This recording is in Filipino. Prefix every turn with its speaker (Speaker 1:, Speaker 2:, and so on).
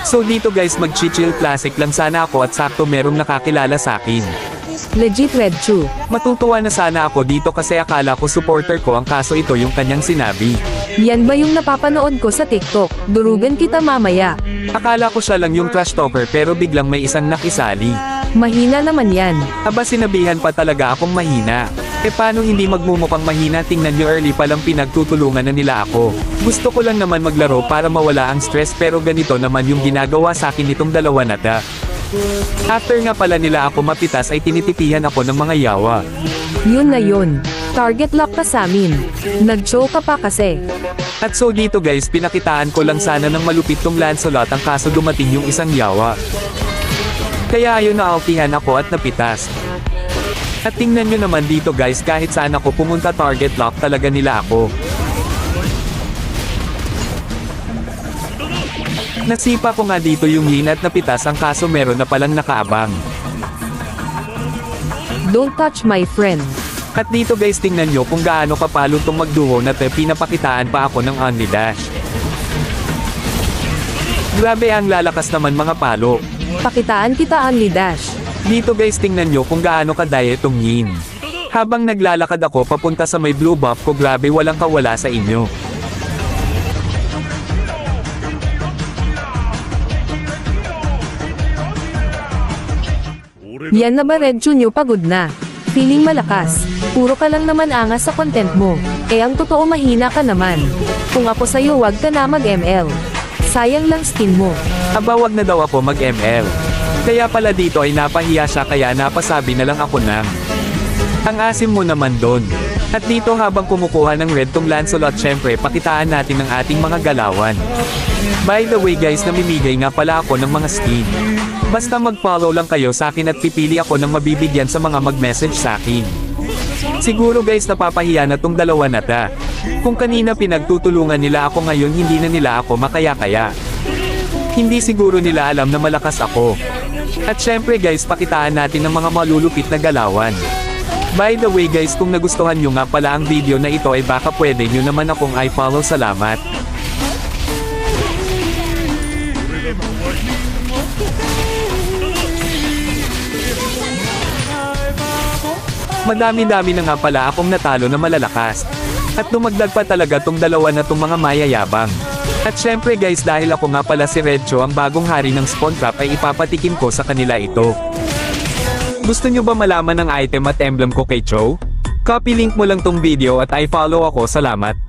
Speaker 1: So dito guys mag-chill classic lang sana ako at sakto merong nakakilala sa akin.
Speaker 2: Legit Redchu.
Speaker 1: Matutuwa na sana ako dito kasi akala ko supporter ko ang kaso ito yung kanyang sinabi.
Speaker 2: Yan ba yung napapanood ko sa TikTok? Durugan kita mamaya.
Speaker 1: Akala ko siya lang yung trash talker pero biglang may isang nakisali.
Speaker 2: Mahina naman yan.
Speaker 1: Aba sinabihan pa talaga akong mahina. E paano hindi magmumukhang mahina, tingnan nyo early palang pinagtutulungan na nila ako. Gusto ko lang naman maglaro para mawala ang stress pero ganito naman yung ginagawa sa akin nitong dalawa na ta. After nga pala nila ako mapitas ay tinitipihan ako ng mga yawa.
Speaker 2: Yun na yun. Target lock ka sa amin. Nag-show ka pa kasi.
Speaker 1: At so dito guys pinakitaan ko lang sana ng malupit tong Lancelot ang kaso dumating yung isang yawa. Kaya ayun naaltihan ako at napitas. At tingnan nyo naman dito guys kahit saan ako pumunta target lock talaga nila ako. Nasipa ko nga dito yung Yin at napitas ang kaso meron na palang nakaabang.
Speaker 2: Don't touch my friend.
Speaker 1: At dito guys tingnan nyo kung gaano kapalo tong magduo na pinapakitaan pa ako ng only dash. Grabe ang lalakas naman mga palo.
Speaker 2: Pakitaan kita only dash.
Speaker 1: Dito guys tingnan nyo kung gaano kadaya itong Yin. Habang naglalakad ako papunta sa may blue buff ko grabe walang kawala sa inyo.
Speaker 2: Yan na ba Redchu nyo pagod na? Feeling malakas. Puro ka lang naman angas sa content mo. Eh ang totoo mahina ka naman. Kung ako sa'yo wag ka na mag-ML. Sayang lang skin mo.
Speaker 1: Aba wag na daw ako mag-ML. Kaya pala dito ay napahiya siya kaya napasabi na lang ako ng ang asim mo naman doon. At dito habang kumukuha ng red tong Lancelot syempre pakitaan natin ang ating mga galawan. By the way guys namimigay nga pala ako ng mga skin. Basta mag-follow lang kayo sa akin at pipili ako ng mabibigyan sa mga mag-message sa akin. Siguro guys napapahiya na tong dalawa na ta. Kung kanina pinagtutulungan nila ako ngayon hindi na nila ako makaya-kaya. Hindi siguro nila alam na malakas ako. At syempre guys pakitaan natin ng mga malulupit na galawan. By the way guys kung nagustuhan nyo nga pala ang video na ito ay baka pwede nyo naman akong i-follow, salamat. Madami-dami na nga pala akong natalo na malalakas. At dumagdag pa talaga tong dalawa na tong mga mayayabang. At syempre guys dahil ako nga pala si Redcho ang bagong hari ng Spawn Trap ay ipapatikim ko sa kanila ito. Gusto nyo ba malaman ang item at emblem ko kay Cho? Copy link mo lang tong video at i-follow ako, salamat.